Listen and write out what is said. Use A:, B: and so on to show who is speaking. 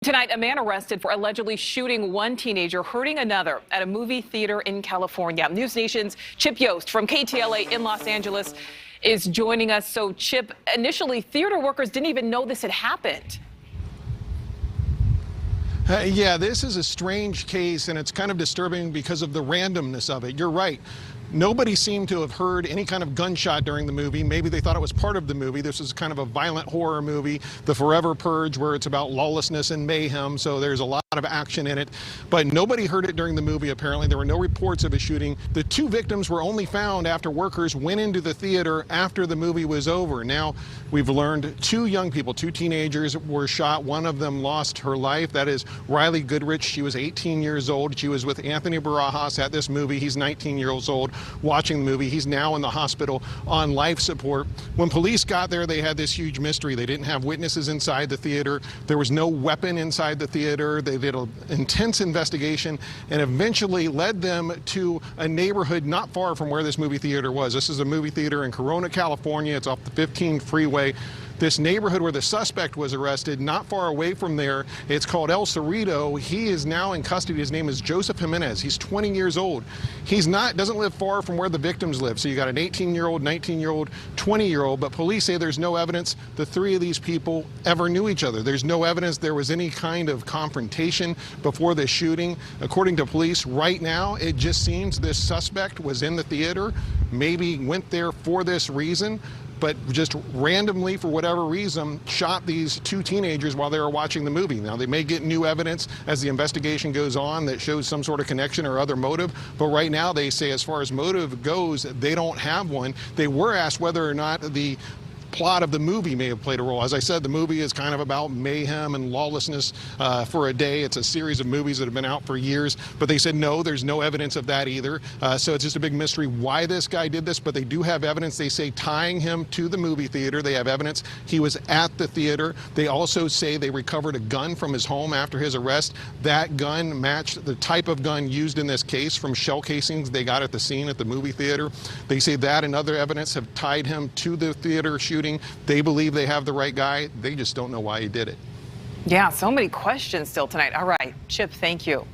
A: Tonight, a man arrested for allegedly shooting one teenager, hurting another at a movie theater in California. News Nation's Chip Yost from KTLA in Los Angeles is joining us. So, Chip, initially, theater workers didn't even know this had happened.
B: Yeah, this is a strange case, and it's kind of disturbing because of the randomness of it. You're right. Nobody seemed to have heard any kind of gunshot during the movie. Maybe they thought it was part of the movie. This is kind of a violent horror movie, the Forever Purge, where it's about lawlessness and mayhem, so there's a lot of action in it. But nobody heard it during the movie, apparently. There were no reports of a shooting. The two victims were only found after workers went into the theater after the movie was over. Now, we've learned two young people, two teenagers were shot. One of them lost her life. That is Riley Goodrich. She was 18 years old. She was with Anthony Barajas at this movie. He's 19 years old. Watching the movie. He's now in the hospital on life support. When police got there, they had this huge mystery. They didn't have witnesses inside the theater. There was no weapon inside the theater. They did an intense investigation and eventually led them to a neighborhood not far from where this movie theater was. This is a movie theater in Corona, California. It's off the 15 freeway. This neighborhood where the suspect was arrested, not far away from there, it's called El Cerrito. He is now in custody. His name is Joseph Jimenez. He's 20 years old. Doesn't live far from where the victims live. So you got an 18-year-old, 19-year-old, 20-year-old, but police say there's no evidence the three of these people ever knew each other. There's no evidence there was any kind of confrontation before the shooting. According to police, right now, it just seems this suspect was in the theater, maybe went there for this reason, but just randomly, for whatever reason, shot these two teenagers while they were watching the movie. Now, they may get new evidence as the investigation goes on that shows some sort of connection or other motive, but right now they say as far as motive goes, they don't have one. They were asked whether or not the plot of the movie may have played a role. As I said, the movie is kind of about mayhem and lawlessness for a day. It's a series of movies that have been out for years, but they said no, there's no evidence of that either. So it's just a big mystery why this guy did this, but they do have evidence, they say, tying him to the movie theater. They have evidence he was at the theater. They also say they recovered a gun from his home after his arrest. That gun matched the type of gun used in this case from shell casings they got at the scene at the movie theater. They say that and other evidence have tied him to the theater shooting. They believe they have the right guy. They just don't know why he did it.
A: Yeah, so many questions still tonight. All right, Chip, thank you.